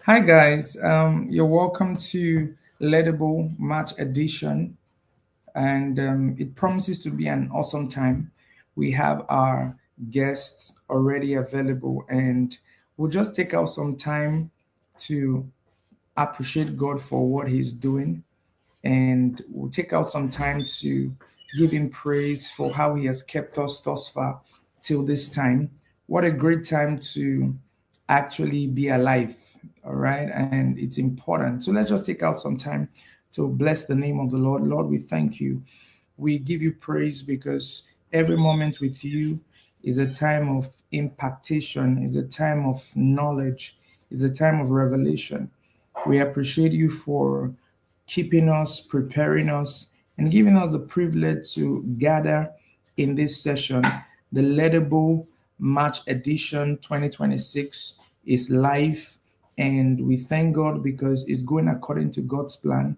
Hi guys, you're welcome to Lettable March edition, and it promises to be an awesome time. We have our guests already available, and we'll just take out some time to appreciate God for what He's doing, and we'll take out some time to give Him praise for how He has kept us thus far till this time. What a great time to actually be alive, all right? And it's important. So let's just take out some time to bless the name of the Lord. Lord, we thank you. We give you praise because every moment with you is a time of impactation, is a time of knowledge, is a time of revelation. We appreciate you for keeping us, preparing us, and giving us the privilege to gather in this session. The Lettable March Edition 2026 is live, and we thank God because it's going according to God's plan.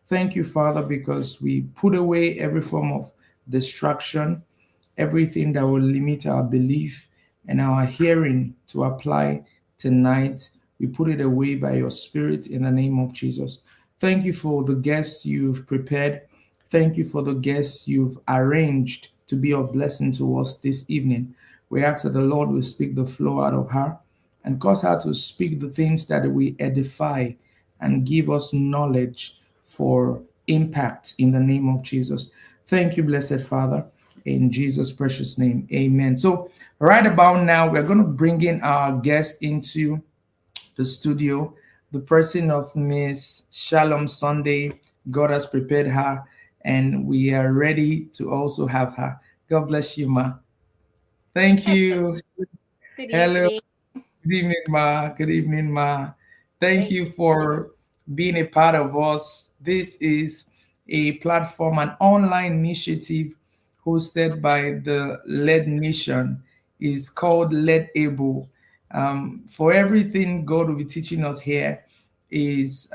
Thank you, Father, because we put away every form of distraction, everything that will limit our belief and our hearing to apply tonight. We put it away by your Spirit in the name of Jesus. Thank you for the guests you've prepared. Thank you for the guests you've arranged to be of blessing to us this evening. We ask that the Lord will speak the flow out of her and cause her to speak the things that we edify and give us knowledge for impact in the name of Jesus. Thank you, blessed Father, in Jesus' precious name. Amen. So, right about now, we're going to bring in our guest into the studio, the person of Miss Shalom Sunday. God has prepared her, and we are ready to also have her. God bless you, Ma. Thank you. Good Hello. evening. Good evening, Ma. Good evening, Ma. Thank Thank you you. for being a part of us. This is a platform, an online initiative hosted by the Led Nation. Is called Led Able. For everything God will be teaching us here is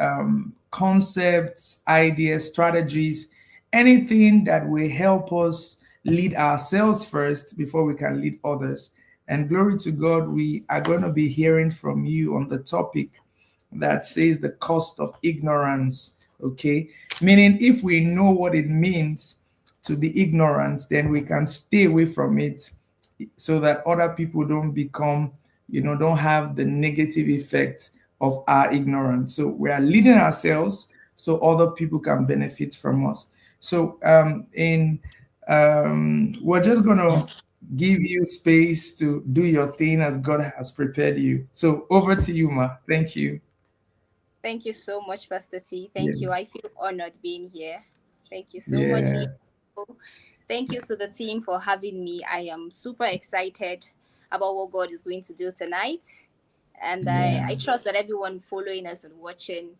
concepts, ideas, strategies, anything that will help us lead ourselves first before we can lead others. And glory to God, we are going to be hearing from you on the topic that says the cost of ignorance. Okay. Meaning, if we know what it means to be ignorant, then we can stay away from it so that other people don't become, don't have the negative effect of our ignorance. So we are leading ourselves so other people can benefit from us. So in we're just gonna give you space to do your thing as God has prepared you. So over to you, Ma. Thank you. Thank you so much, Pastor T. Yeah. Thank you. I feel honored being here. Thank you so much, Yeah. Leo. Thank you to the team for having me. I am super excited about what God is going to do tonight. And Yeah. I trust that everyone following us and watching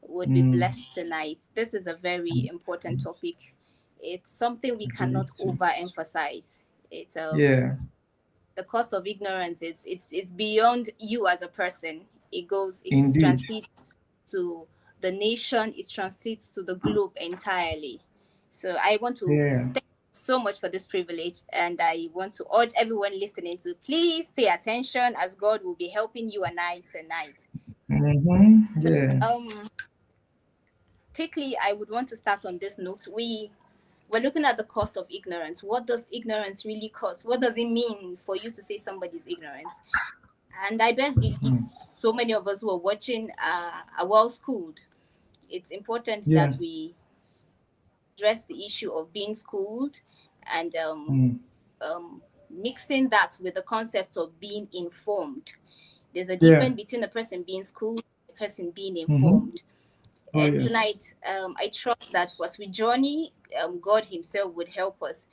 would be Mm. blessed tonight. This is a very important topic. It's something we I believe cannot so. overemphasize. It's Yeah. the cost of ignorance is it's beyond you as a person. It Indeed. transcends to the nation, it transcends to the globe entirely. So I want to Yeah. thank you so much for this privilege, and I want to urge everyone listening to please pay attention as God will be helping you and I tonight. So Yeah. quickly I would want to start on this note. We're looking at the cost of ignorance. What does ignorance really cost? What does it mean for you to say somebody's ignorant? And I best believe so many of us who are watching are well schooled. It's important Yeah. that we address the issue of being schooled and Mm. mixing that with the concept of being informed. There's a Yeah. difference between a person being schooled and a person being Mm-hmm. informed. Oh, And yes. tonight, I trust that as we journey, God Himself would help us.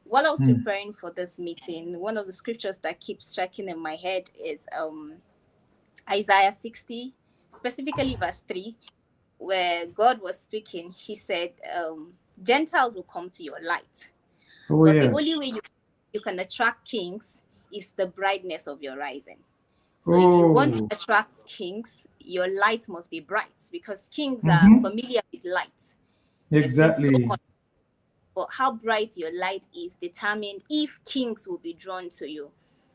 While I was Mm. preparing for this meeting, one of the scriptures that keeps striking in my head is Isaiah 60, specifically verse 3, where God was speaking. He said, Gentiles will come to your light. Oh, But the only yes. way you can attract kings is the brightness of your rising. So if you want to Oh. attract kings, your light must be bright because kings are Mm-hmm. familiar with light. They've seen so Exactly. much. But how bright your light is determined if kings will be drawn to you.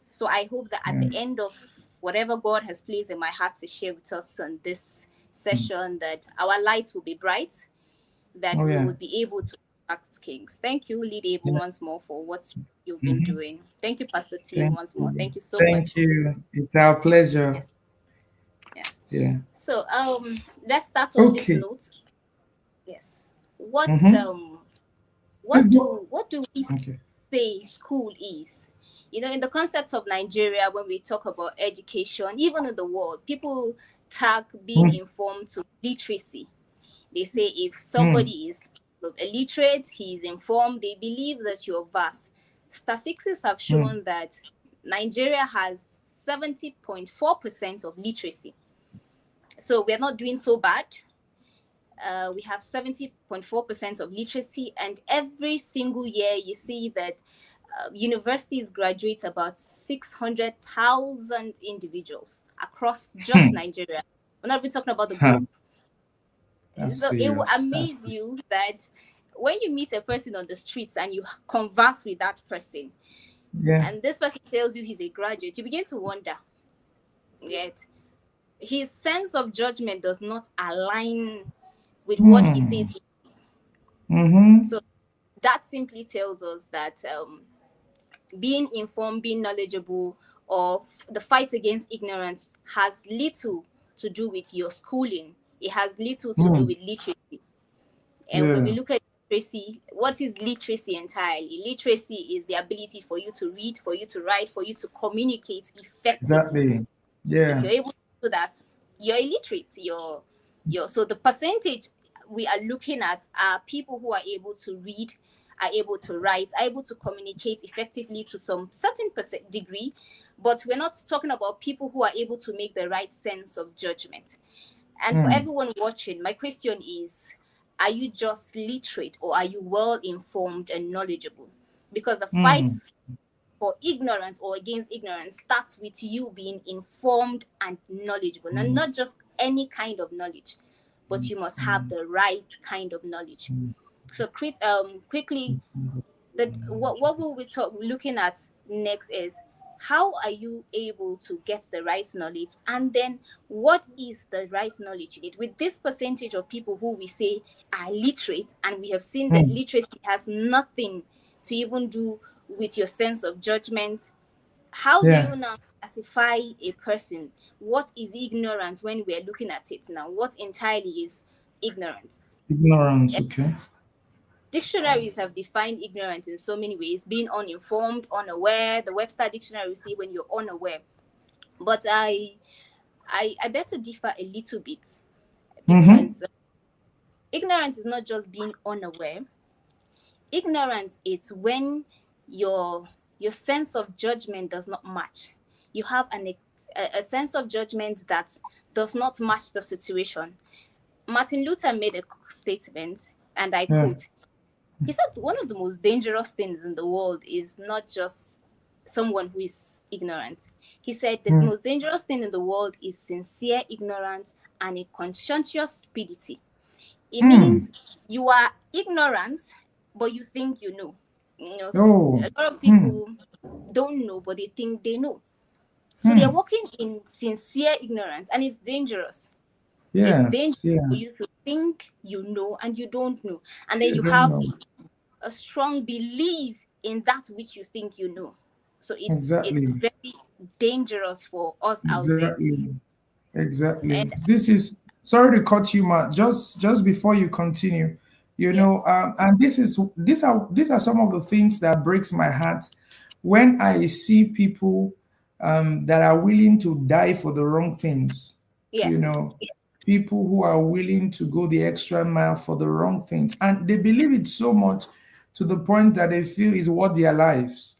So I hope that at Yeah. the end of whatever God has placed in my heart to share with us on this session, that our light will be bright, that Oh we yeah. will be able to act kings. Thank you, Lead Able, Yeah. once more for what you've been doing. Thank you, Pastor T, Thank once more. you. Thank you so much. Thank you. It's our pleasure. Yes. Yeah. Yeah. So let's start on this Okay. note. Yes. What Mm-hmm. Let's go. what do we Okay. say school is? You know, in the concept of Nigeria, when we talk about education, even in the world, people tag being Mm, informed to literacy. They say if mm, somebody is illiterate, he is informed, they believe that you're vast. Statistics have mm, shown that Nigeria has 70.4% of literacy. So we're not doing so bad. We have 70.4% of literacy, and every single year you see that universities graduate about 600,000 individuals across just hmm. Nigeria. We're not even talking about the Huh, globe. that's So it will serious. That's amaze you that when you meet a person on the streets and you converse with that person, yeah. and this person tells you he's a graduate, you begin to wonder. Yet his sense of judgment does not align with what he Hmm. says he is. Mm-hmm. So that simply tells us that being informed, being knowledgeable, or the fight against ignorance has little to do with your schooling. It has little to do Mm, with literacy. And when we yeah. look at literacy, what is literacy entirely? Literacy is the ability for you to read, for you to write, for you to communicate effectively. Exactly. If Yeah. you're able to do that, you're illiterate. You're so the percentage we are looking at are people who are able to read, are able to write, are able to communicate effectively to some certain degree, but we're not talking about people who are able to make the right sense of judgment. And for Mm, everyone watching, my question is, are you just literate or are you well informed and knowledgeable? Because the fight mm, for ignorance or against ignorance starts with you being informed and knowledgeable, and mm, not just any kind of knowledge, but you must have the right kind of knowledge. mm, So quickly, that what will we talk looking at next is, how are you able to get the right knowledge, and then what is the right knowledge you need with this percentage of people who we say are literate, and we have seen that mm. literacy has nothing to even do with your sense of judgment. How do Yeah. you now classify a person? What is ignorance when we're looking at it now? What entirely is ignorance? Ignorance. Okay. Dictionaries have defined ignorance in so many ways: being uninformed, unaware. The Webster dictionary will say when you're unaware. But I beg to differ a little bit, Mm-hmm. because ignorance is not just being unaware. Ignorance is when your your sense of judgment does not match. You have a sense of judgment that does not match the situation. Martin Luther made a statement, and I Yeah. quote, he said one of the most dangerous things in the world is not just someone who is ignorant. He said the Mm, most dangerous thing in the world is sincere ignorance and a conscientious stupidity. It mm. means you are ignorant, but you think you know. You know, Oh. a lot of Mm. people don't know, but they think they know. So they are Mm. walking in sincere ignorance, and it's dangerous. It's dangerous Yes. for Yes. you to think you know and you don't know. And then You you don't have know. a strong belief in that which you think you know. So it's Exactly. very dangerous for us out there. Exactly. And Exactly. This is, sorry to cut you, Matt. Just before you continue, yes, and these are some of the things that breaks my heart when I see people that are willing to die for the wrong things. You yes, know, people who are willing to go the extra mile for the wrong things, and they believe it so much to the point that they feel is worth their lives.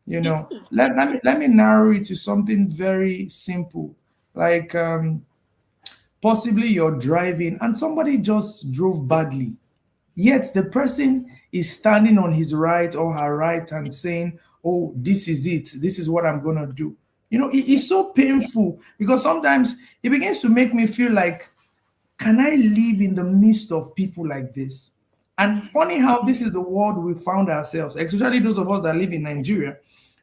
it is. Let me narrow it to something very simple, like possibly you're driving and somebody just drove badly, yet the person is standing on his right or her right and saying, oh, this is it, this is what I'm going to do. It's so painful because sometimes it begins to make me feel like, can I live in the midst of people like this? And funny how this is the world we found ourselves, especially those of us that live in Nigeria.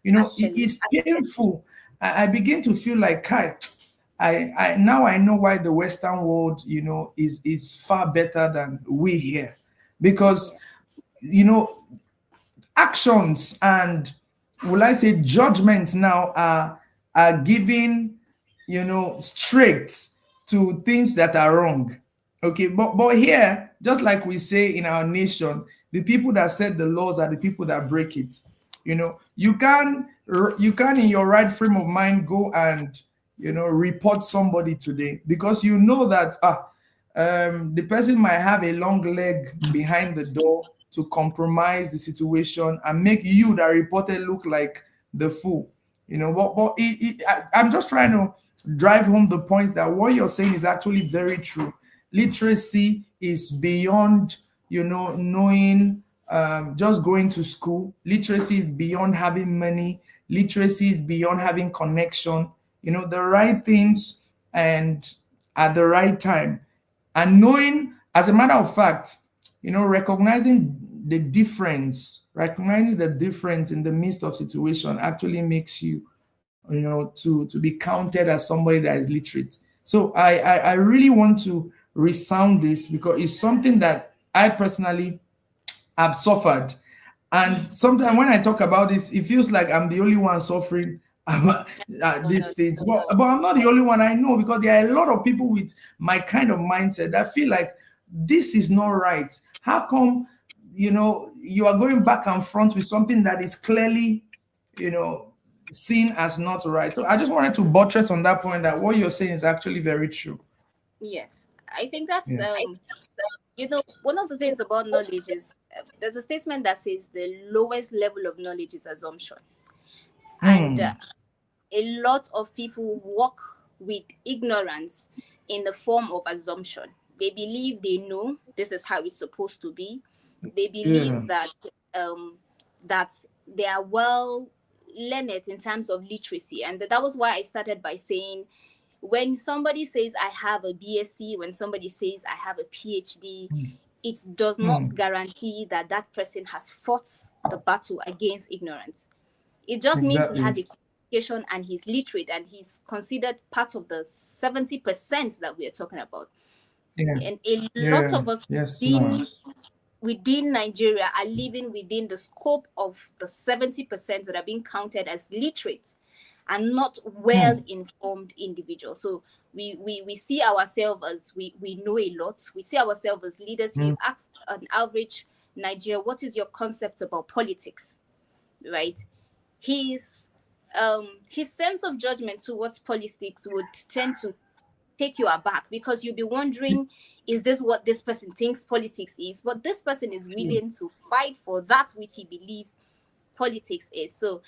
Actually, It's painful. I begin to feel like, Kai, I now I know why the Western world, is far better than we here, because Yeah. you know actions and, will I say, judgments now are giving, straight to things that are wrong. Okay, but here, just like we say in our nation, the people that set the laws are the people that break it. You can in your right frame of mind go and report somebody today, because you know that the person might have a long leg behind the door to compromise the situation and make you that reported look like the fool. I'm just trying to drive home the point that what you're saying is actually very true. Literacy is beyond, knowing, just going to school. Literacy is beyond having money. Literacy is beyond having connection. The right things and at the right time, and knowing, as a matter of fact, recognizing the difference in the midst of situation actually makes you, to be counted as somebody that is literate. So I really want to resound this, because it's something that I personally have suffered. And sometimes when I talk about this, it feels like I'm the only one suffering about Oh, these no. things. But I'm not the only one. I know, because there are a lot of people with my kind of mindset that feel like this is not right. How come, you are going back and front with something that is clearly, you know, seen as not right? So I just wanted to buttress on that point, that what you're saying is actually very true. Yes, I think that's Yeah. one of the things about knowledge is there's a statement that says the lowest level of knowledge is assumption, and Hmm. a lot of people walk with ignorance in the form of assumption. They believe they know this is how it's supposed to be. They Yeah. believe um, that they are well learned in terms of literacy, and that was why I started by saying, when somebody says I have a BSc, when somebody says I have a PhD, it does not Hmm. guarantee that that person has fought the battle against ignorance. It just means he has Exactly. a qualification and he's literate and he's considered part of the 70% that we are talking about. Yeah. And a lot Yeah. of us Yes, ma'am. within Nigeria are living within the scope of the 70% that are being counted as literate and not well Hmm. informed individuals. So we see ourselves as we know a lot. We see ourselves as leaders. Hmm. You ask an average Nigerian, what is your concept about politics? Right? His sense of judgment towards politics would tend to take you aback, because you'll be wondering, is this what this person thinks politics is? But this person is True. willing to fight for that which he believes politics is. So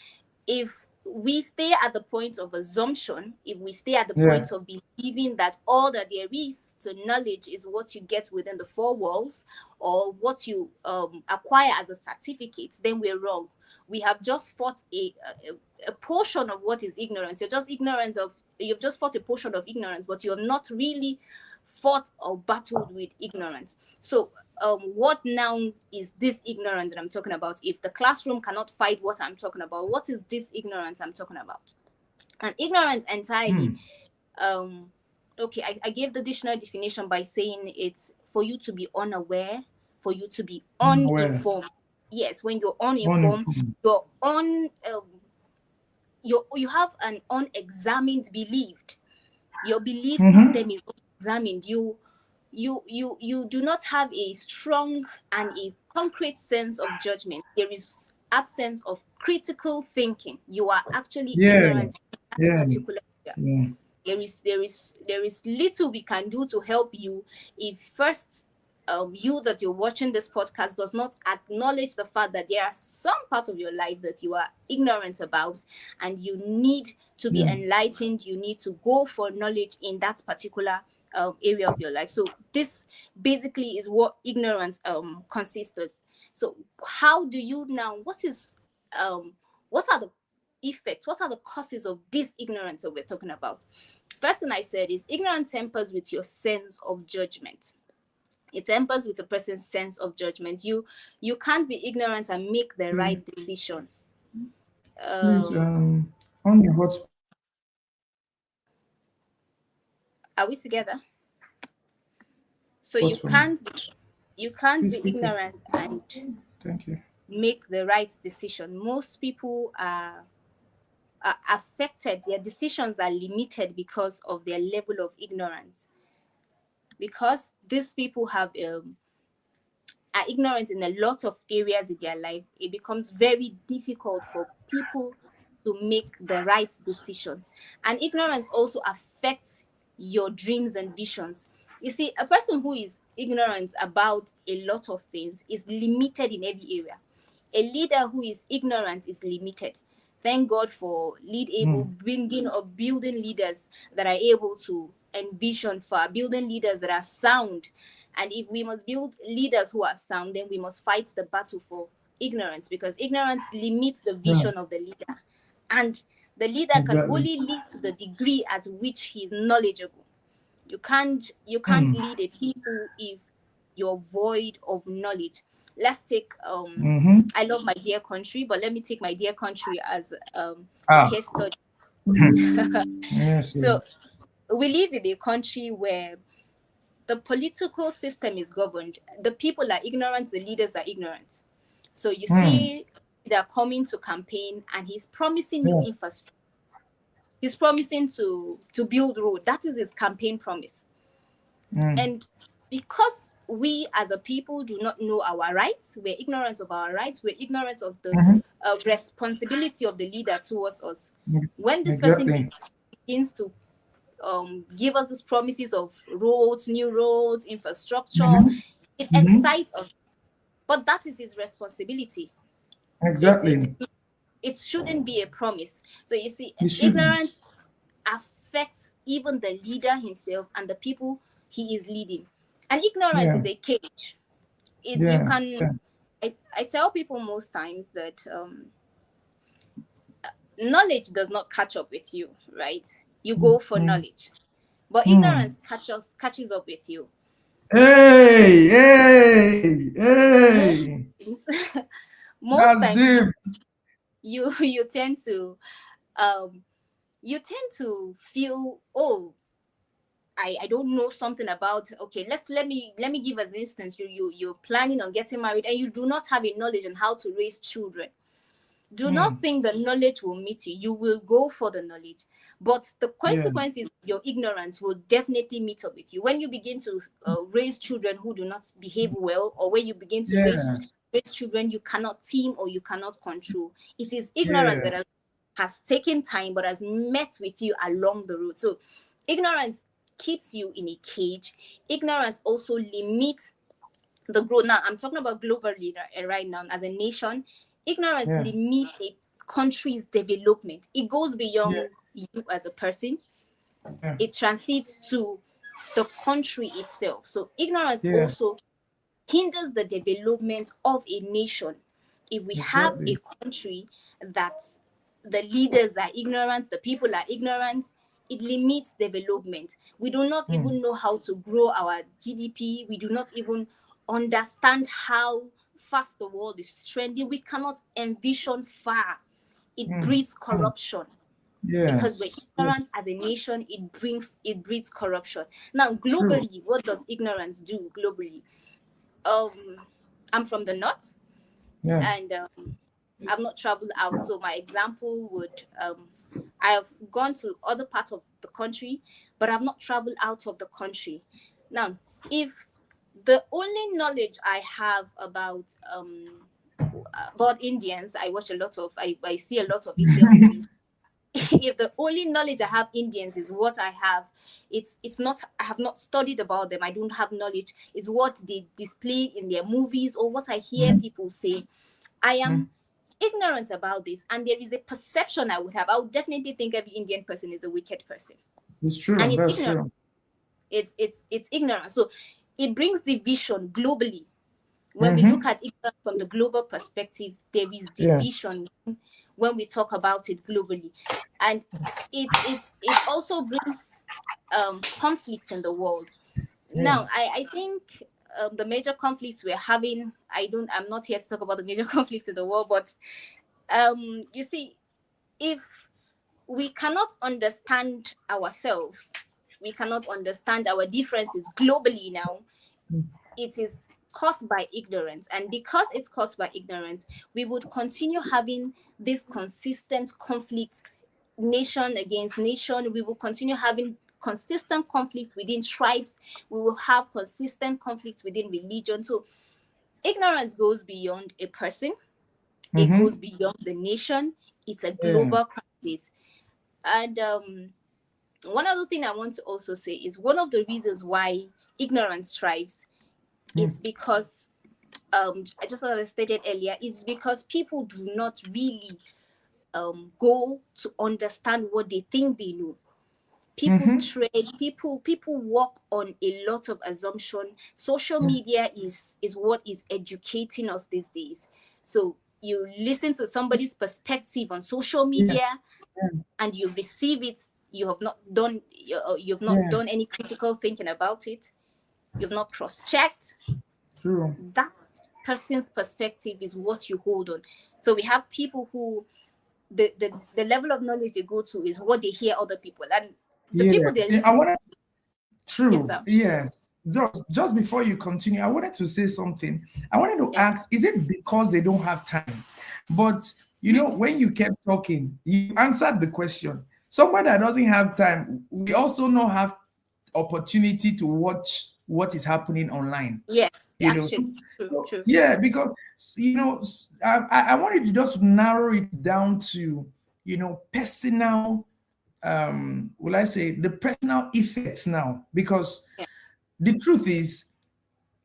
if we stay at the point of assumption, if we stay at the Yeah. point of believing that all that there is to knowledge is what you get within the four walls, or what you acquire as a certificate, then we're wrong. We have just fought a portion of what is ignorance. You've just fought a portion of ignorance, but you have not really fought or battled with ignorance. So what now is this ignorance that I'm talking about? If the classroom cannot fight what I'm talking about, what is this ignorance I'm talking about? And ignorance entirely, Hmm. okay, I gave the dictionary definition by saying it's for you to be unaware, for you to be Unaware. uninformed. Yes, when you're uninformed, Uninformed. you're on you have an unexamined belief. Your belief Mm-hmm. system is unexamined. You do not have a strong and a concrete sense of judgment. There is absence of critical thinking. You are actually Yeah. ignorant in that Yeah. particular area. Yeah. There is little we can do to help you if first you that you're watching this podcast does not acknowledge the fact that there are some parts of your life that you are ignorant about, and you need to be Yeah. enlightened. You need to go for knowledge in that particular area of your life. So this basically is what ignorance consists of. So how do you now? What are the effects? What are the causes of this ignorance that we're talking about? First thing I said is ignorance tempers with your sense of judgment. It tempers with a person's sense of judgment. You can't be ignorant and make the right decision. Please, Um, on your hotspot. Are we together? So What's for me? you can't Please, be okay. ignorant and Thank you. make the right decision. Most people are affected, their decisions are limited because of their level of ignorance. Because these people are ignorant in a lot of areas in their life, it becomes very difficult for people to make the right decisions. And ignorance also affects your dreams and visions. You see, a person who is ignorant about a lot of things is limited in every area. A leader who is ignorant is limited. Thank God for lead able bringing or building leaders that are able to envision far, building leaders that are sound. And if we must build leaders who are sound, then we must fight the battle for ignorance, because ignorance limits the Yeah, vision of the leader. And the leader can exactly. only lead to the degree at which he is knowledgeable. You can't lead a people if you're void of knowledge. Let's take I love my dear country, but let me take my dear country as a Ah, case study. yes. So we live in a country where the political system is governed. The people are ignorant, the leaders are ignorant. So you see they're coming to campaign and he's promising you Yeah. infrastructure. He's promising to build road. That is his campaign promise. And because we as a people do not know our rights, we're ignorant of our rights, we're ignorant of the responsibility of the leader towards us. When this person Exactly. begins to give us these promises of roads, new roads, infrastructure, it excites us. But that is his responsibility. Exactly. It shouldn't be a promise. So you see, It shouldn't. ignorance affects even the leader himself and the people he is leading. And ignorance Yeah. is a cage. You Yeah. can. Yeah. I tell people most times that knowledge does not catch up with you, right? You go for knowledge, but ignorance catches up with you. Hey, hey, hey. Most That's times deep. you tend to feel, oh, I don't know something about, okay, let me give as an instance, you're planning on getting married and you do not have a knowledge on how to raise children. Do not think the knowledge will meet you. You will go for the knowledge, but the Yeah. consequences of your ignorance will definitely meet up with you when you begin to raise children who do not behave well, or when you begin to raise Yes. children you cannot team or you cannot control. It is ignorance Yeah. that has taken time but has met with you along the road. So ignorance keeps you in a cage. Ignorance also limits the growth. Now I'm talking about globally right now as a nation. Ignorance Yeah. limits a country's development. It goes Yeah. beyond you as a person. Yeah. It transcends to the country itself. So ignorance Yeah. also hinders the development of a nation. If we have a Exactly. country that the leaders are ignorant, the people are ignorant, it limits development. We do not even know how to grow our GDP. We do not even understand how fast the world is trending. We cannot envision far. It breeds corruption. Because we're Yes. Yeah. ignorant as a nation, it breeds corruption. Now, True. globally, what does ignorance do globally? I'm from the north, Yeah. and I've not traveled out. So my example would, I have gone to other parts of the country, but I've not traveled out of the country. Now, if the only knowledge I have about Indians, I watch a lot of, I see a lot of Indian movies. If the only knowledge I have Indians is what I have, it's not, I have not studied about them, I don't have knowledge, it's what they display in their movies or what I hear people say. I am ignorant about this, and there is a perception I would have. I would definitely think every Indian person is a wicked person, It's true. and it's That's ignorant. true. It's ignorant. So it brings division globally. When we look at ignorance from the global perspective, there is division when we talk about it globally, and it also brings conflict in the world. Now, I think the major conflicts we're having, I'm not here to talk about the major conflicts in the world, but you see, if we cannot understand ourselves, we cannot understand our differences globally now, it is caused by ignorance. And because it's caused by ignorance, we would continue having this consistent conflict, nation against nation. We will continue having consistent conflict within tribes. We will have consistent conflict within religion. So ignorance goes beyond a person. It goes beyond the nation. It's a global crisis. And one other thing I want to also say is one of the reasons why ignorance thrives is because, just as I stated earlier, is because people do not really go to understand what they think they know. People trade, people work on a lot of assumption. Social media is what is educating us these days. So you listen to somebody's perspective on social media and you receive it. You have not done done any critical thinking about it. You've not cross-checked. True. That person's perspective is what you hold on. So we have people who the level of knowledge they go to is what they hear other people, and the people they listen. True. Yes, sir. Yes. Just before you continue, I wanted to say something. I wanted to ask, is it because they don't have time? But you know, when you kept talking, you answered the question. Someone that doesn't have time, we also not have opportunity to watch what is happening online. Yes, You know, actually, true. yeah, because you know, I wanted to just narrow it down to, you know, personal, will I say the personal effects now, because the truth is,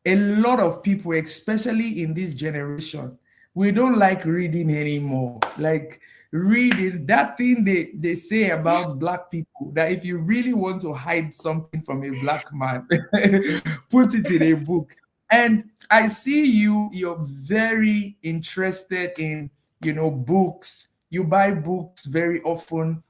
a lot of people, especially in this generation, we don't like reading anymore. Like reading, that thing they say about black people, that if you really want to hide something from a black man, put it in a book. And I see you're very interested in, you know, books. You buy books very often.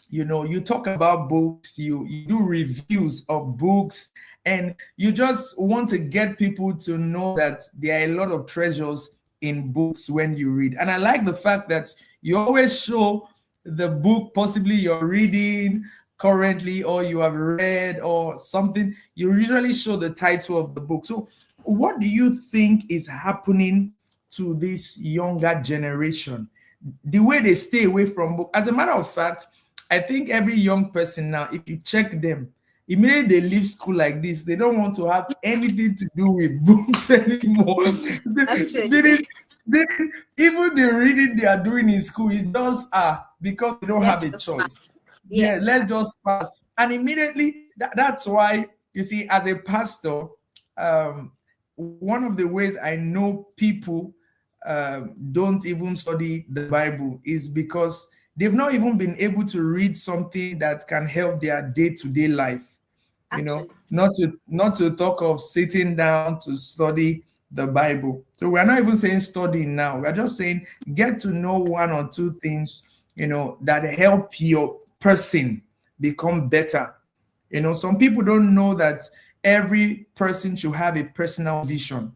You know, you talk about books, you do reviews of books, and you just want to get people to know that there are a lot of treasures in books when you read. And I like the fact that you always show the book possibly you're reading currently, or you have read, or something. You usually show the title of the book. So what do you think is happening to this younger generation, the way they stay away from book? As a matter of fact, I think every young person now, if you check them, immediately they leave school like this, they don't want to have anything to do with books anymore. Even the reading they are doing in school is just because they don't have a choice. Yeah, let's just pass. And immediately, that's why, you see, as a pastor, one of the ways I know people don't even study the Bible is because they've not even been able to read something that can help their day-to-day life. You know, not to talk of sitting down to study the Bible. So we're not even saying studying now. We're just saying get to know one or two things, you know, that help your person become better. You know, some people don't know that every person should have a personal vision.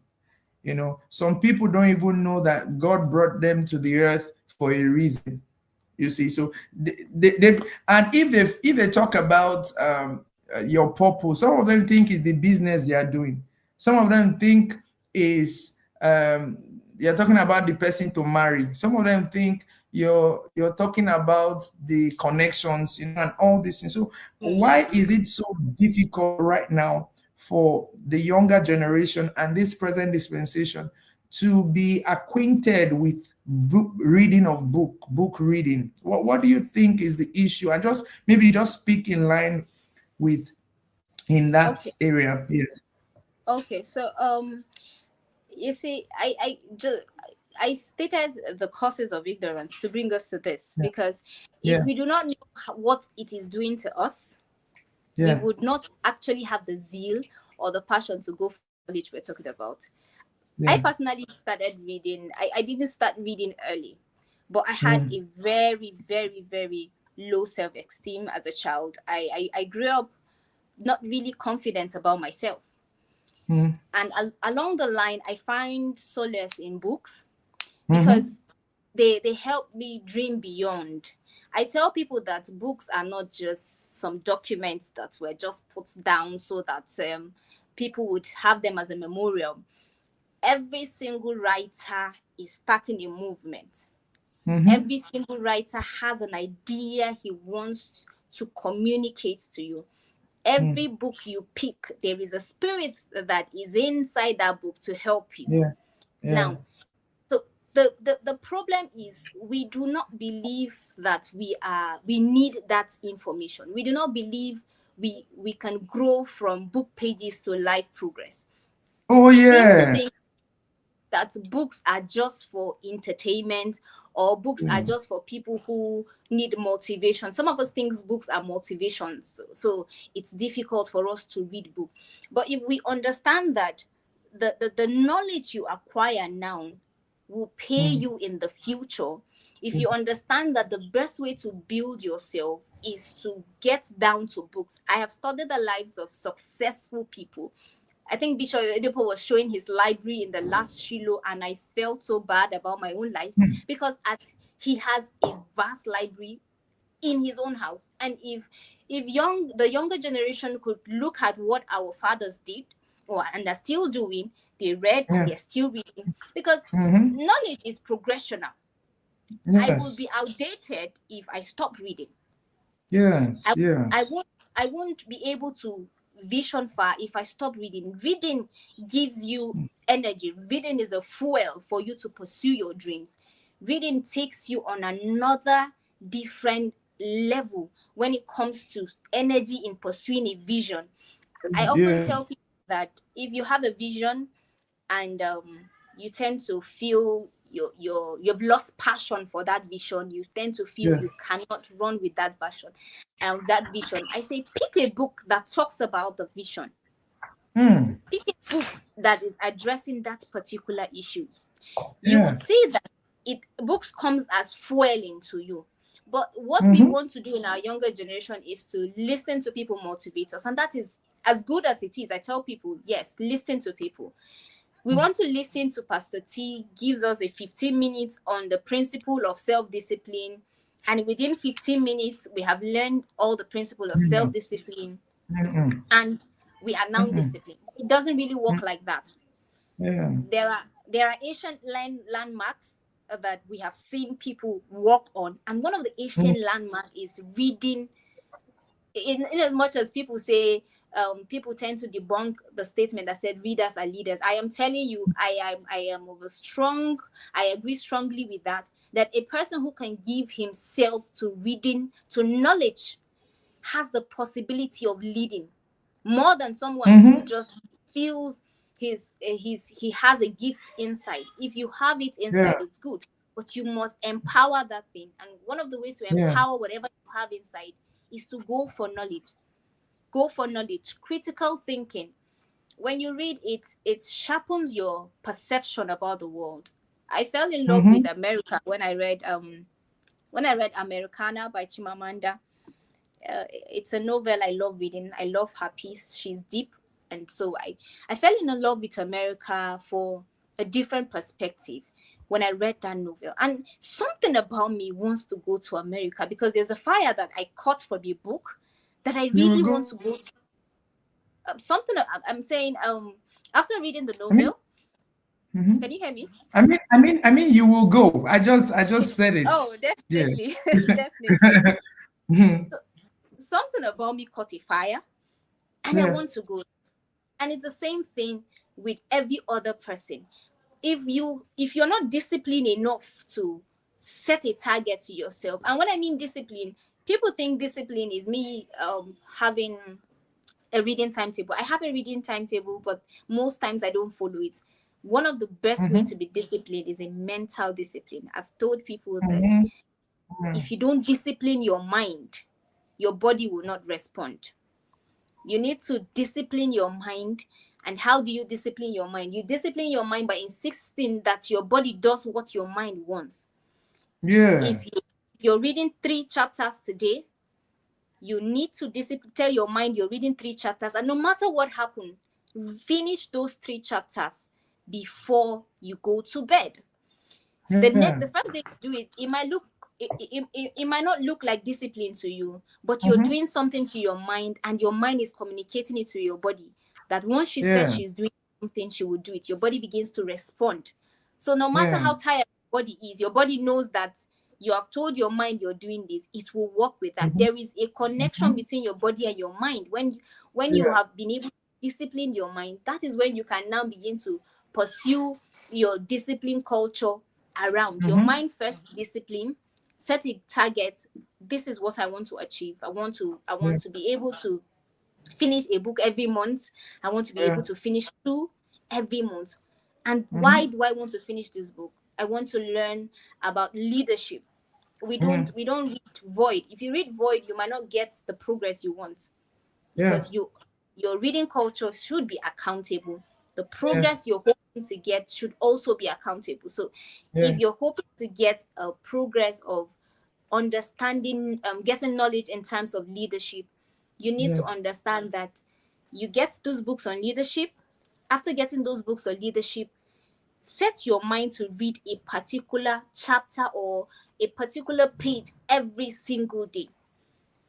You know, some people don't even know that God brought them to the earth for a reason. You see, so and if they talk about your purpose, some of them think is the business they are doing. Some of them think is you're talking about the person to marry. Some of them think you're talking about the connections, you know, and all this. And so why is it so difficult right now for the younger generation and this present dispensation to be acquainted with book reading? What do you think is the issue? And just maybe just speak in line with in that area. Yes. Okay, so you see, I stated the causes of ignorance to bring us to this, because if we do not know what it is doing to us, we would not actually have the zeal or the passion to go for knowledge we're talking about. I personally started reading. I didn't start reading early, but I had a very, very, very low self-esteem as a child. I grew up not really confident about myself. And along the line, I find solace in books because they help me dream beyond. I tell people that books are not just some documents that were just put down so that people would have them as a memorial. Every single writer is starting a movement. Every single writer has an idea he wants to communicate to you. Every book you pick, there is a spirit that is inside that book to help you. Yeah. Now, so the problem is we do not believe that we need that information. We do not believe we can grow from book pages to life progress. Oh, We seem to yeah. think that books are just for entertainment, or books are just for people who need motivation. Some of us think books are motivations, so it's difficult for us to read books. But if we understand that the knowledge you acquire now will pay you in the future, if you understand that the best way to build yourself is to get down to books. I have studied the lives of successful people. I think Bishop Oyedepo was showing his library in the last Shiloh, and I felt so bad about my own life because he has a vast library in his own house. And if the younger generation could look at what our fathers did, and are still doing, they read and they're still reading, because knowledge is progressional. Yes. I will be outdated if I stop reading. Yes. I won't be able to vision far if I stop reading. Reading gives you energy. Reading is a fuel for you to pursue your dreams. Reading takes you on another different level when it comes to energy in pursuing a vision. I often tell people that if you have a vision and you tend to feel you've lost passion for that vision, you tend to feel you cannot run with that vision. I say pick a book that talks about the vision. Pick a book that is addressing that particular issue. You would see that books comes as fueling to you. But what we want to do in our younger generation is to listen to people motivate us, and that is as good as it is. I tell people, yes, listen to people. We want to listen to Pastor T, gives us a 15 minutes on the principle of self-discipline. And within 15 minutes, we have learned all the principle of self-discipline. And we are now disciplined. It doesn't really work like that. There are ancient landmarks that we have seen people walk on. And one of the ancient landmarks is reading. In as much as people say, people tend to debunk the statement that said readers are leaders. I am telling you, I agree strongly with that a person who can give himself to reading, to knowledge, has the possibility of leading more than someone who just feels he has a gift inside. If you have it inside, it's good, but you must empower that thing. And one of the ways to empower whatever you have inside is to go for knowledge. Go for knowledge. Critical thinking. When you read it, it sharpens your perception about the world. I fell in love with America when I read Americana by Chimamanda. It's a novel I love reading. I love her piece. She's deep. And so I fell in love with America for a different perspective when I read that novel. And something about me wants to go to America because there's a fire that I caught from a book that I really want to go to. I'm saying, after reading the novel, can you hear me? I mean, you will go. I just said it. Oh, definitely, definitely. So, something about me caught a fire, and I want to go. And it's the same thing with every other person. If you're not disciplined enough to set a target to yourself, and when I mean discipline, people think discipline is me having a reading timetable. I have a reading timetable, but most times I don't follow it. One of the best ways to be disciplined is a mental discipline. I've told people that if you don't discipline your mind, your body will not respond. You need to discipline your mind. And how do you discipline your mind? You discipline your mind by insisting that your body does what your mind wants. If you're reading 3 chapters today, you need to tell your mind you're reading 3 chapters. And no matter what happens, finish those 3 chapters before you go to bed. The first day you do it, it might look it might not look like discipline to you, but you're doing something to your mind, and your mind is communicating it to your body that once she says she's doing something, she will do it. Your body begins to respond. So no matter how tired your body is, your body knows that you have told your mind you're doing this. It will work with that. There is a connection between your body and your mind. When you have been able to discipline your mind, that is when you can now begin to pursue your discipline culture around. Your mind first discipline, set a target. This is what I want to achieve. I want to be able to finish a book every month. I want to be able to finish 2 every month. And why do I want to finish this book? I want to learn about leadership. We don't read Void. If you read Void, you might not get the progress you want, because your reading culture should be accountable. The progress you're hoping to get should also be accountable. So if you're hoping to get a progress of understanding, getting knowledge in terms of leadership, you need to understand that you get those books on leadership. After getting those books on leadership, set your mind to read a particular chapter or a particular page every single day.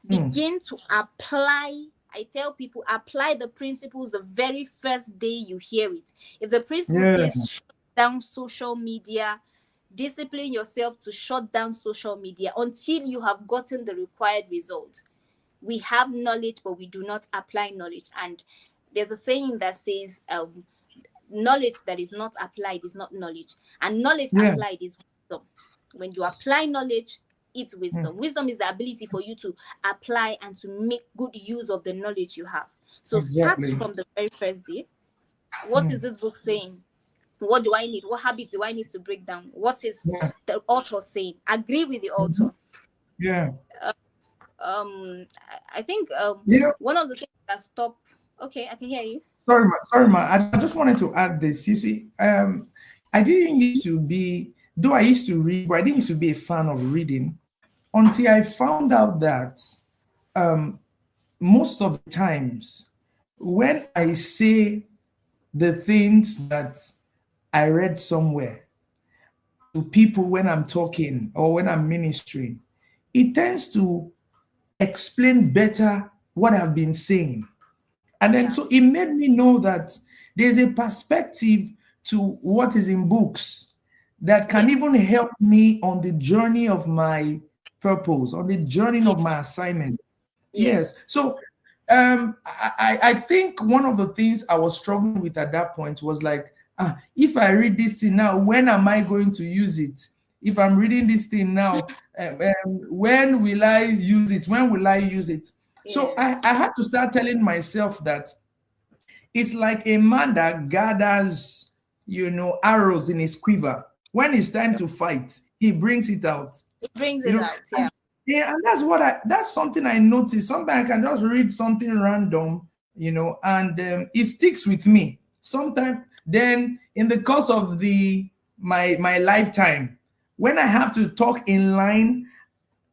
Begin to apply. I tell people, apply the principles the very first day you hear it. If the principle says shut down social media, discipline yourself to shut down social media until you have gotten the required result. We have knowledge, but we do not apply knowledge. And there's a saying that says, knowledge that is not applied is not knowledge. And knowledge applied is wisdom. When you apply knowledge, it's wisdom. Wisdom is the ability for you to apply and to make good use of the knowledge you have. So start from the very first day. What is this book saying? What do I need? What habits do I need to break down? What is the author saying? Agree with the author. I think one of the things that stop. Okay, I can hear you. Sorry, ma. I just wanted to add this. You see, I didn't used to be, though I used to read, but I didn't used to be a fan of reading until I found out that most of the times when I say the things that I read somewhere to people when I'm talking or when I'm ministering, it tends to explain better what I've been saying. And then so it made me know that there's a perspective to what is in books that can even help me on the journey of my purpose, on the journey of my assignment. Yes. So I think one of the things I was struggling with at that point was like, if I read this thing now, when am I going to use it? If I'm reading this thing now, when will I use it? When will I use it? So I had to start telling myself that it's like a man that gathers, arrows in his quiver. When it's time to fight, he brings it out. He brings it out, and that's something I noticed. Sometimes I can just read something random, and it sticks with me. Sometimes then in the course of my lifetime, when I have to talk in line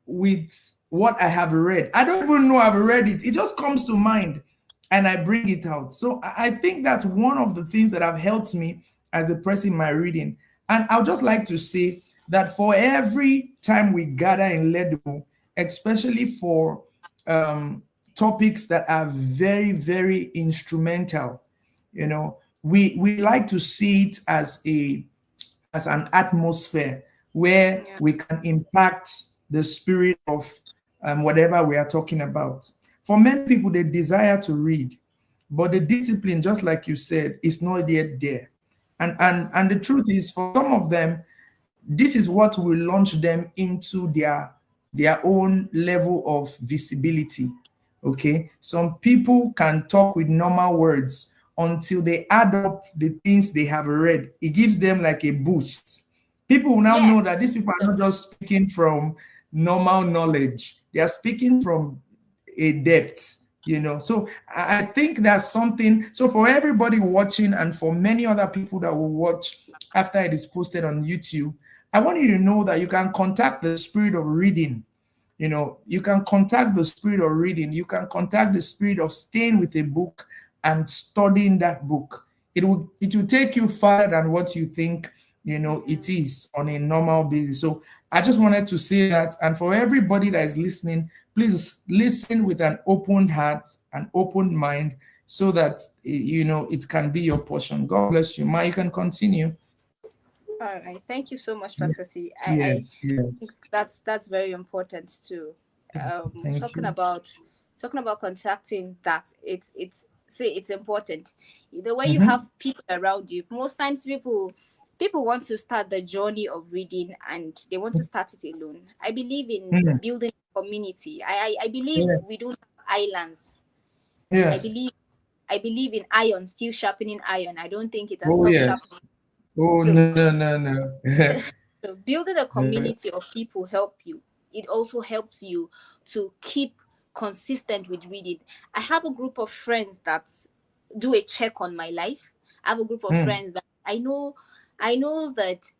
with what I have read, I don't even know I've read it. It just comes to mind and I bring it out. So I think that's one of the things that have helped me as a person in my reading. And I'd just like to say that for every time we gather in Ledible, especially for topics that are very, very instrumental, we like to see it as an atmosphere where we can impact the spirit of whatever we are talking about. For many people, they desire to read, but the discipline, just like you said, is not yet there. And the truth is, for some of them, this is what will launch them into their own level of visibility. Okay, some people can talk with normal words until they add up the things they have read. It gives them like a boost. People will now know that these people are not just speaking from normal knowledge. They are speaking from a depth, So I think that's something. So for everybody watching and for many other people that will watch after it is posted on YouTube, I want you to know that you can contact the spirit of reading. You can contact the spirit of reading. You can contact the spirit of staying with a book and studying that book. It will take you farther than what you think, it is on a normal basis. So I just wanted to say that, and for everybody that is listening, please listen with an open heart, an open mind, so that it can be your portion. God bless you, Ma. You can continue. All right. Thank you so much, Pastor T. I Yes, yes. think that's very important too. Thank Talking you. about contacting that, it's say it's important. When you Mm-hmm. have people around you, most times people want to start the journey of reading and they want to start it alone. I believe in Mm. building community. I believe Yeah. we don't have islands. I Yes. believe I believe in iron still sharpening iron. I don't think it has Oh, stopped yes. sharpening. Oh, So, no, no, no, no. so building a community of people help you. It also helps you to keep consistent with reading. I have a group of friends that do a check on my life. I have a group of Mm. friends that I know that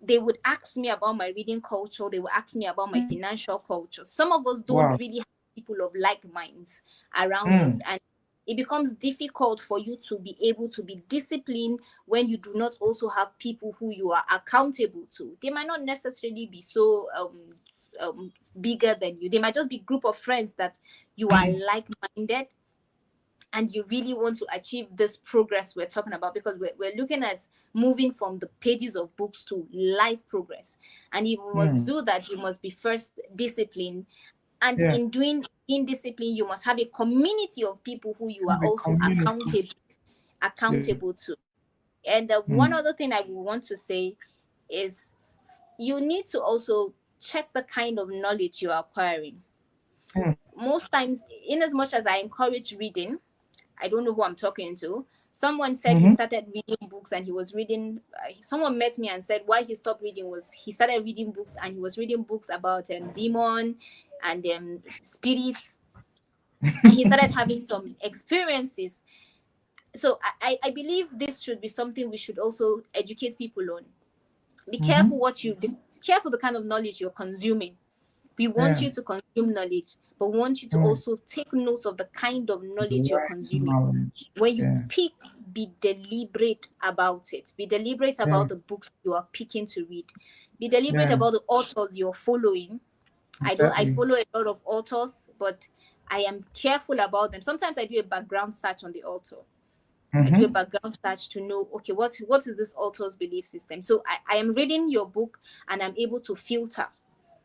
they would ask me about my reading culture, they would ask me about my financial culture. Some of us don't Wow. really have people of like minds around us, Mm. and it becomes difficult for you to be able to be disciplined when you do not also have people who you are accountable to. They might not necessarily be so bigger than you. They might just be group of friends that you are Mm. like-minded and you really want to achieve this progress we're talking about, because we're looking at moving from the pages of books to life progress. And if you must Mm. do that, you must be first disciplined, and Yeah. in doing in discipline you must have a community of people who you are The also community. Yeah. accountable to. And the one Mm. other thing I would want to say is you need to also check the kind of knowledge you are acquiring. Mm. Most times, in as much as I encourage reading, I don't know who I'm talking to. Someone said he Mm-hmm. started reading books and he was reading. Someone met me and said why he stopped reading was he started reading books and he was reading books about demon and spirits, and he started having some experiences. So I believe this should be something we should also educate people on. Be careful Mm-hmm. careful the kind of knowledge you're consuming. We want Yeah. you to consume knowledge, but we want you to Mm. also take note of the kind of The knowledge you're right consuming. knowledge. When you Yeah. pick, be deliberate about it. Be deliberate Yeah. about the books you are picking to read. Be deliberate Yeah. about the authors you're following. I Exactly. follow a lot of authors, but I am careful about them. Sometimes I do a background search on the author. I do a Mm-hmm. background search to know, okay, what is this author's belief system? So I am reading your book and I'm able to filter.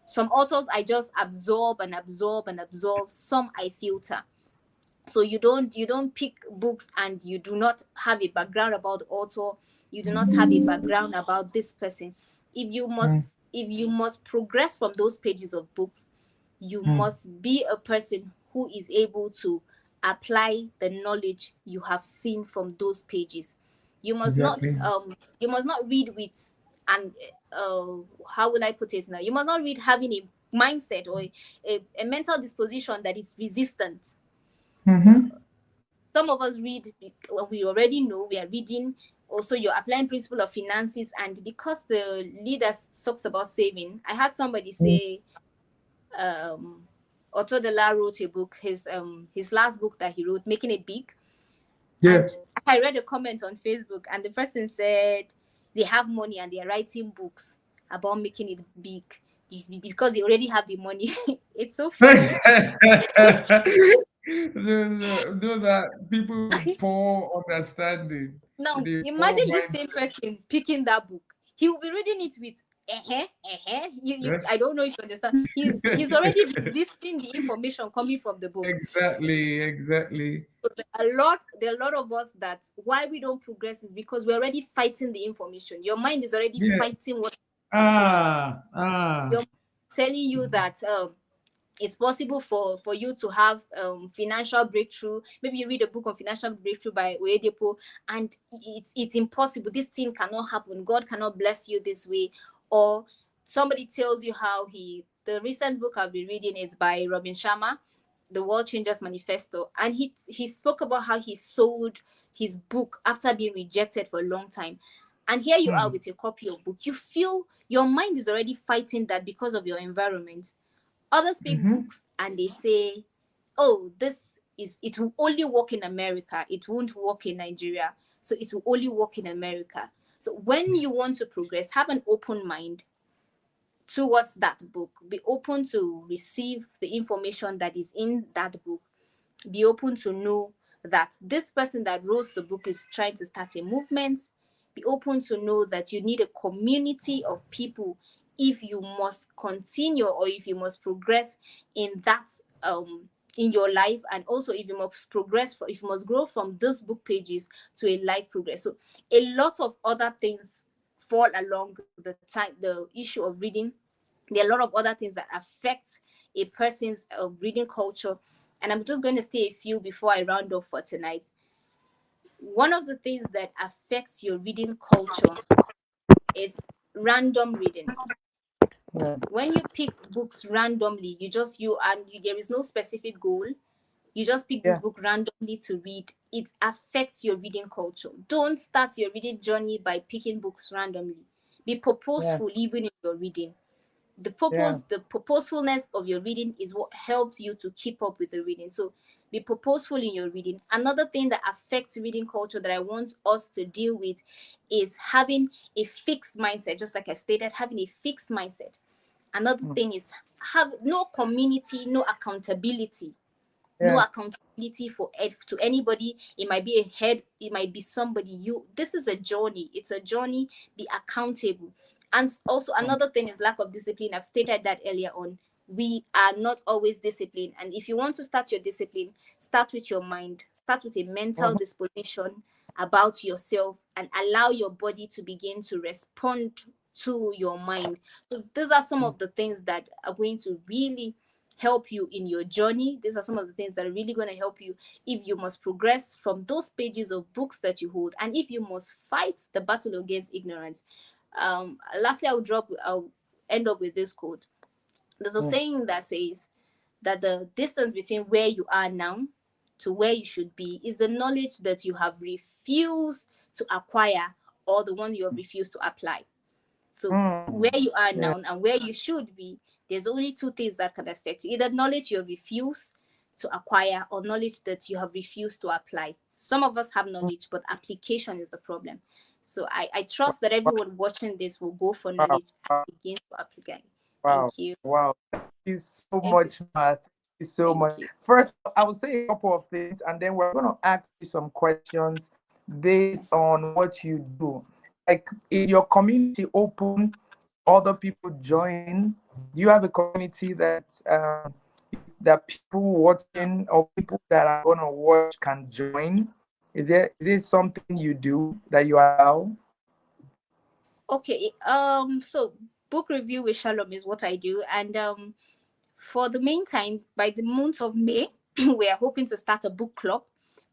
Some authors I just absorb and absorb and absorb. Some I filter. So you don't pick books and you do not have a background about the author. You do not have a background about this person. Mm. If you must progress from those pages of books, you Mm. must be a person who is able to apply the knowledge you have seen from those pages. You must not Exactly. read with, and how will I put it now, you must not read having a mindset or a mental disposition that is resistant. Mm-hmm. Some of us read when we already know we are reading. Also, you're applying principle of finances, and because the leaders talks about saving, I had somebody Mm. say Otto Della wrote a book, his last book that he wrote, Making It Big. Yeah. And I read a comment on Facebook, and the person said they have money and they're writing books about making it big. Because they already have the money. It's so funny. Those are people with poor understanding, Now, with a poor imagine this same mindset. person picking that book. He will be reading it with I don't know if you understand. He's already resisting the information coming from the book. Exactly, exactly. So there are a lot of us that why we don't progress is because we're already fighting the information. Your mind is already Yeah. fighting what you're saying. Your Ah. mind is telling you that it's possible for you to have financial breakthrough. Maybe you read a book on financial breakthrough by Oyedepo, and it's impossible. This thing cannot happen. God cannot bless you this way. Or somebody tells you how the recent book I've been reading is by Robin Sharma, The World Changers Manifesto, and he spoke about how he sold his book after being rejected for a long time. And here you are Hmm. with a copy of book. You feel your mind is already fighting that because of your environment. Others pick Mm-hmm. books and they say, oh, it will only work in America. It won't work in Nigeria. So it will only work in America. So when you want to progress, have an open mind. towards that book. Be open to receive the information that is in that book. Be open to know that this person that wrote the book is trying to start a movement. Be open to know that you need a community of people if you must continue or if you must progress in that in your life, and also if you must progress, if you must grow from those book pages to a life progress. So a lot of other things fall along the issue of reading. There are a lot of other things that affect a person's reading culture, and I'm just going to say a few before I round off for tonight. One of the things that affects your reading culture is random reading. Yeah. When you pick books randomly, there is no specific goal. You just pick this Yeah. book randomly to read. It affects your reading culture. Don't start your reading journey by picking books randomly. Be purposeful even in your reading. The purposefulness of your reading is what helps you to keep up with the reading. So be purposeful in your reading. Another thing that affects reading culture that I want us to deal with is having a fixed mindset. Just like I stated, having a fixed mindset. Another thing is have no community, no accountability. No accountability to anybody. It might be a head, it might be somebody. This is a journey. It's a journey. Be accountable. And also another thing is lack of discipline. I've stated that earlier on. We are not always disciplined, and if you want to start your discipline, start with your mind. Start with a mental disposition about yourself, and allow your body to begin to respond to your mind. So these are some of the things that are going to really help you in your journey. These are some of the things that are really going to help you if you must progress from those pages of books that you hold, and if you must fight the battle against ignorance. Lastly, I'll end up with this quote. There's a saying that says that the distance between where you are now to where you should be is the knowledge that you have refused to acquire, or the one you have refused to apply. So where you are now and where you should be, there's only two things that can affect you: either knowledge you have refused to acquire, or knowledge that you have refused to apply. Some of us have knowledge, but application is the problem. So I trust that everyone watching this will go for knowledge and begin to apply. Wow. Thank you. Wow. Thank you so Thank much, you. Matt. Thank you so much. You. First, I will say a couple of things, and then we're going to ask you some questions based on what you do. Like, is your community open? Other people joining? Do you have a community that people watching or people that are going to watch can join? Is it something you do that you allow? Okay. So book review with Shalom is what I do, and for the meantime, by the month of May, we are hoping to start a book club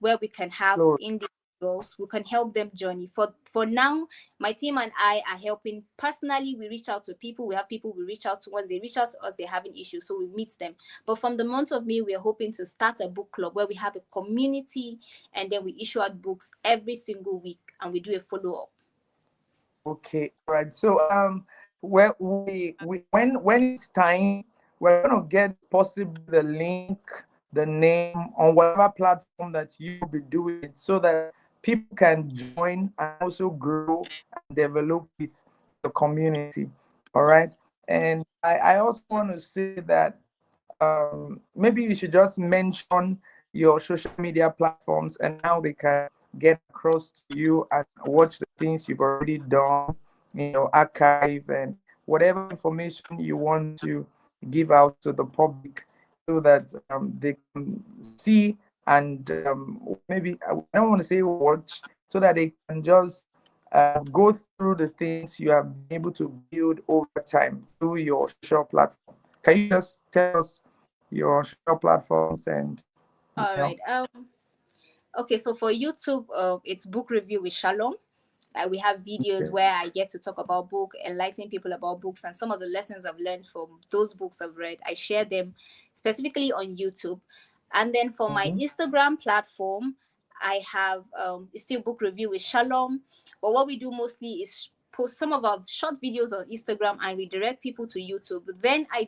where we can have individuals who can help them journey. For now, my team and I are helping. Personally, we reach out to people. We have people we reach out to. Once they reach out to us, they're having issues, so we meet them. But from the month of May, we are hoping to start a book club where we have a community, and then we issue out books every single week, and we do a follow-up. Okay, all right. So where when it's time, we're gonna get possibly the link, the name on whatever platform that you'll be doing it, so that people can join and also grow and develop with the community. All right. And I also want to say that maybe you should just mention your social media platforms and how they can get across to you and watch the things you've already done in your archive, and whatever information you want to give out to the public, so that they can see and maybe I don't want to say watch, so that they can just go through the things you have been able to build over time through your social platform. Can you just tell us your social platforms and All right. Okay, so for YouTube, it's book review with Shalom. We have videos where I get to talk about book, enlighten people about books, and some of the lessons I've learned from those books I've read. I share them specifically on YouTube. And then for my Instagram platform, I have it's still book review with Shalom. But what we do mostly is post some of our short videos on Instagram and redirect people to YouTube. Then I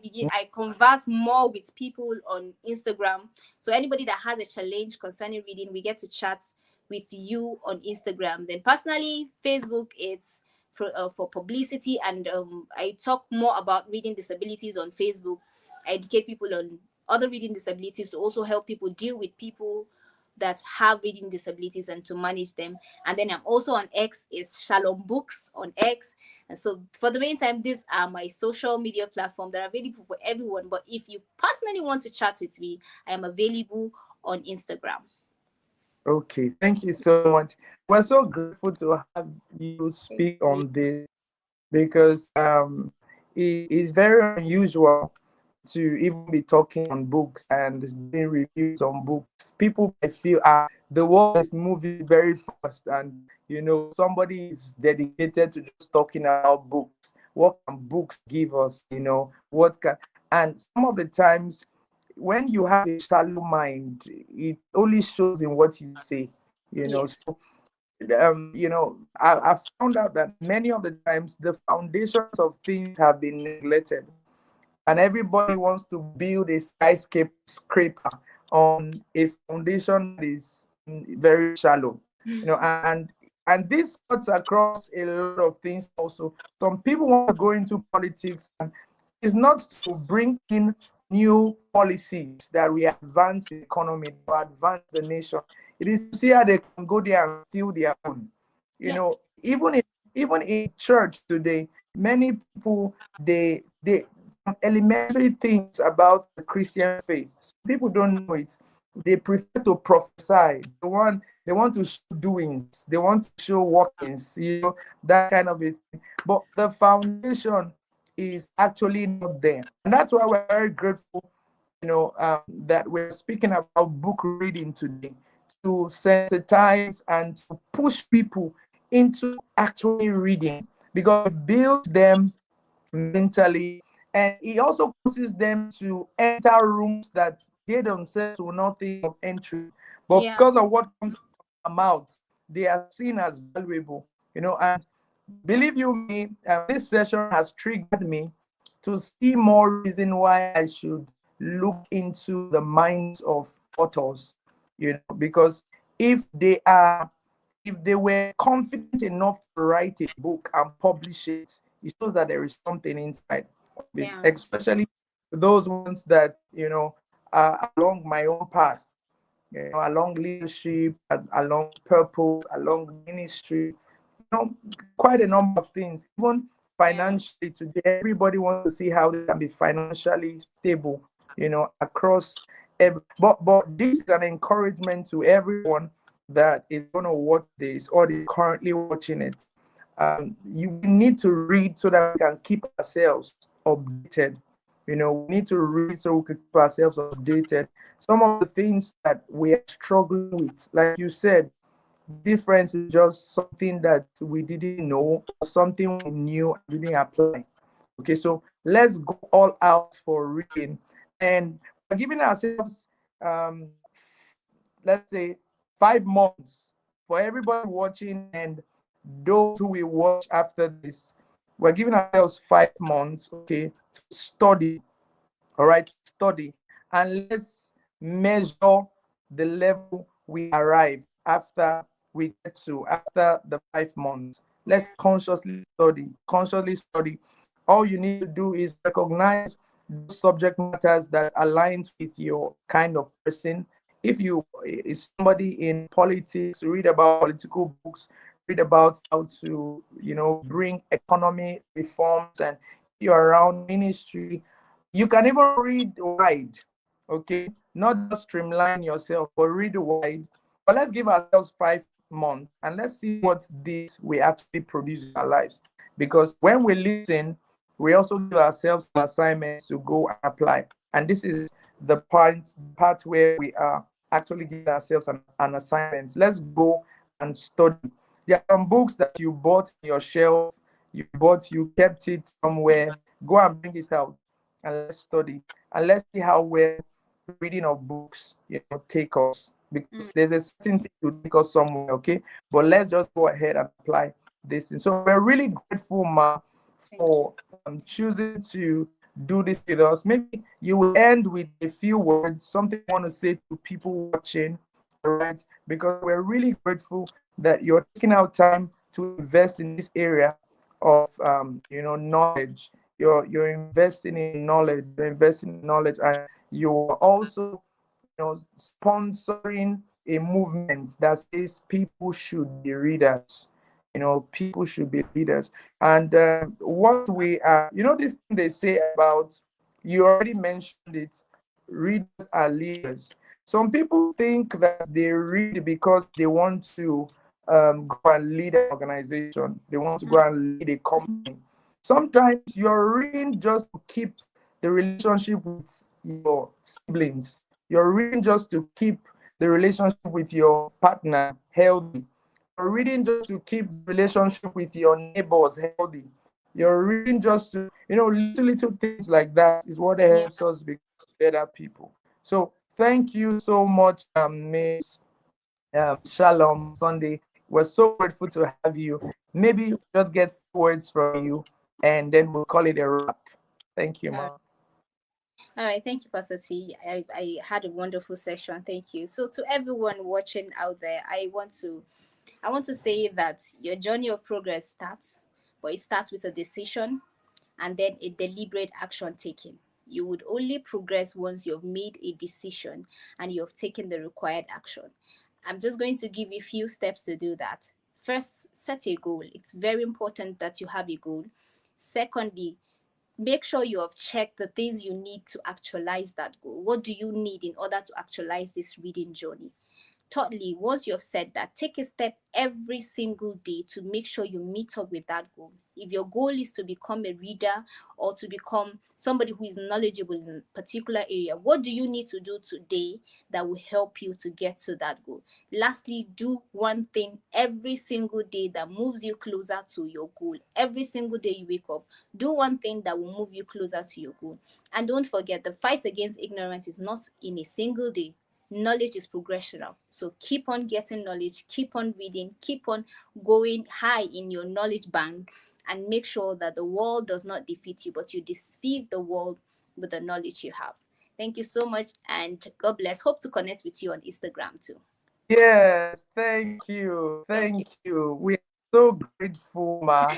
converse more with people on Instagram. So anybody that has a challenge concerning reading, we get to chat with you on Instagram. Then personally, Facebook, it's for publicity, and I talk more about reading disabilities on Facebook. I educate people on other reading disabilities to also help people deal with people that have reading disabilities and to manage them. And then I'm also on X, is Shalom Books on X. And so for the meantime, these are my social media platforms that are available for everyone. But if you personally want to chat with me, I am available on Instagram. Okay, thank you so much. We're so grateful to have you speak on this, because it is very unusual to even be talking on books and doing reviews on books. People may feel the world is moving very fast, and somebody is dedicated to just talking about books. What can books give us? And some of the times when you have a shallow mind, it only shows in what you say. Yes. So I found out that many of the times the foundations of things have been neglected, and everybody wants to build a skyscraper on a foundation that is very shallow. And this cuts across a lot of things. Also, some people want to go into politics, and it's not to bring in new policies that we advance the economy, to advance the nation. It is to see how they can go there and steal their own. Yes. Even in church today, many people they elementary things about the Christian faith. Some people don't know it. They prefer to prophesy. They want to show doings. They want to show workings. That kind of a thing. But the foundation is actually not there, and that's why we're very grateful. That we're speaking about book reading today, to sensitize and to push people into actually reading, because it builds them mentally, and it also causes them to enter rooms that they themselves will not think of entering. But because of what comes out of their mouth, they are seen as valuable. And believe you me, this session has triggered me to see more reason why I should look into the minds of authors. Because if they were confident enough to write a book and publish it, it shows that there is something inside of it. Yeah. Especially those ones that are along my own path, along leadership, along purpose, along ministry, quite a number of things. Even financially today, everybody wants to see how they can be financially stable, across but this is an encouragement to everyone that is going to watch this, or is currently watching it. You need to read so that we can keep ourselves updated. We need to read so we can keep ourselves updated. Some of the things that we are struggling with, like you said, difference is just something that we didn't know, or something we knew and didn't apply. Okay, so let's go all out for reading, and we're giving ourselves let's say 5 months for everybody watching, and those who will watch after this. We're giving ourselves 5 months, okay, to study. All right, study, and let's measure the level we arrive after the 5 months. Let's consciously study. All you need to do is recognize those subject matters that aligns with your kind of person. If you is somebody in politics, read about political books, read about how to bring economy reforms. And if you're around ministry, you can even read wide. Okay, not just streamline yourself, but read wide. But let's give ourselves 5 months, and let's see what this we actually produce in our lives. Because when we listen, we also give ourselves assignments to go and apply. And this is the part where we are actually giving ourselves an assignment. Let's go and study. There are some books that you bought in your shelf, you kept it somewhere. Go and bring it out, and let's study. And let's see how well reading of books take us. Because there's a certain thing to take us somewhere, okay? But let's just go ahead and apply this. And so we're really grateful, Ma, for choosing to do this with us. Maybe you will end with a few words, something you want to say to people watching, all right? Because we're really grateful that you're taking out time to invest in this area, of knowledge. You're investing in knowledge. You're investing in knowledge, and you're also sponsoring a movement that says people should be readers. People should be leaders. And what we are, this thing they say about, you already mentioned it, readers are leaders. Some people think that they read because they want to go and lead an organization. They want to go and lead a company. Sometimes you're reading just to keep the relationship with your siblings. You're reading just to keep the relationship with your partner healthy. You're reading just to keep the relationship with your neighbors healthy. You're reading just to, little things like that is what helps us become better people. So thank you so much, Miss Shalom Sunday. We're so grateful to have you. Maybe just get words from you, and then we'll call it a wrap. Thank you, ma'am. All right, thank you, Pastor T. I had a wonderful session. Thank you. So to everyone watching out there, I want to say that your journey of progress starts, but it starts with a decision and then a deliberate action taken. You would only progress once you've made a decision and you've taken the required action. I'm just going to give you a few steps to do that. First, set a goal. It's very important that you have a goal. Secondly, make sure you have checked the things you need to actualize that goal. What do you need in order to actualize this reading journey? Thirdly, once you have said that, take a step every single day to make sure you meet up with that goal. If your goal is to become a reader or to become somebody who is knowledgeable in a particular area, what do you need to do today that will help you to get to that goal? Lastly, do one thing every single day that moves you closer to your goal. Every single day you wake up, do one thing that will move you closer to your goal. And don't forget, the fight against ignorance is not in a single day. Knowledge is progressional. So keep on getting knowledge, keep on reading, keep on going high in your knowledge band, and make sure that the world does not defeat you, but you defeat the world with the knowledge you have. Thank you so much, and God bless. Hope to connect with you on Instagram too. Yes, thank you. Thank you. We are so grateful, Ma.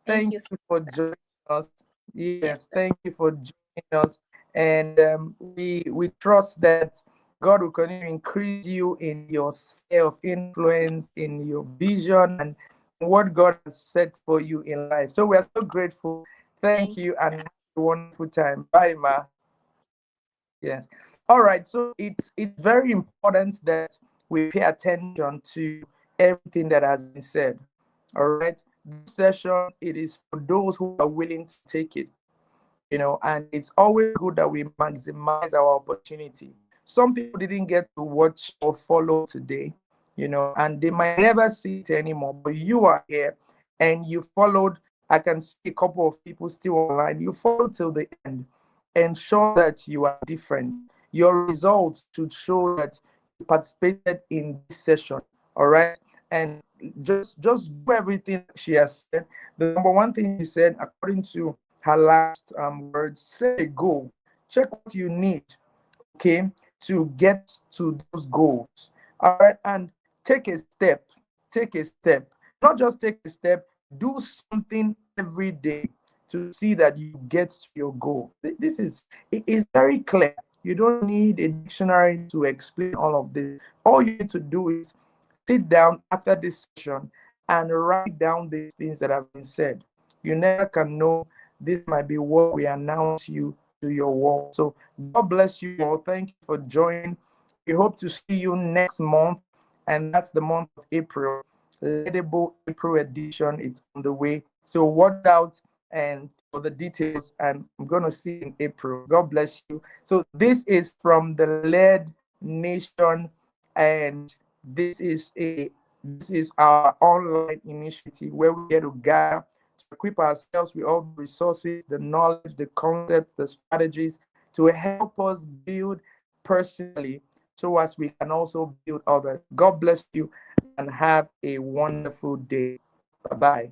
Thank you for joining us. Yes, thank you for joining us. And we trust that God will continue to increase you in your sphere of influence, in your vision, and what God has set for you in life. So we are so grateful. Thank you, and have a wonderful time. Bye, Ma. Yes. All right. So it's very important that we pay attention to everything that has been said. All right. This session, it is for those who are willing to take it. And it's always good that we maximize our opportunity. Some people didn't get to watch or follow today, and they might never see it anymore. But you are here and you followed. I can see a couple of people still online. You followed till the end. Ensure that you are different. Your results should show that you participated in this session. All right. And just do everything she has said. The number one thing she said, according to her last words, set a goal. Check what you need, okay, to get to those goals. All right. And take a step. Take a step. Not just take a step, do something every day to see that you get to your goal. This is very clear. You don't need a dictionary to explain all of this. All you need to do is sit down after this session and write down these things that have been said. You never can know. This might be what we announce you to your world. So God bless you all. Thank you for joining. We hope to see you next month, and that's the month of April. Leadable April edition. It's on the way. So watch out and for the details, and I'm going to see you in April. God bless you. So this is from the Led Nation, and this is our online initiative where we get to gather to equip ourselves with all the resources, the knowledge, the concepts, the strategies to help us build personally, so as we can also build others. God bless you and have a wonderful day. Bye-bye.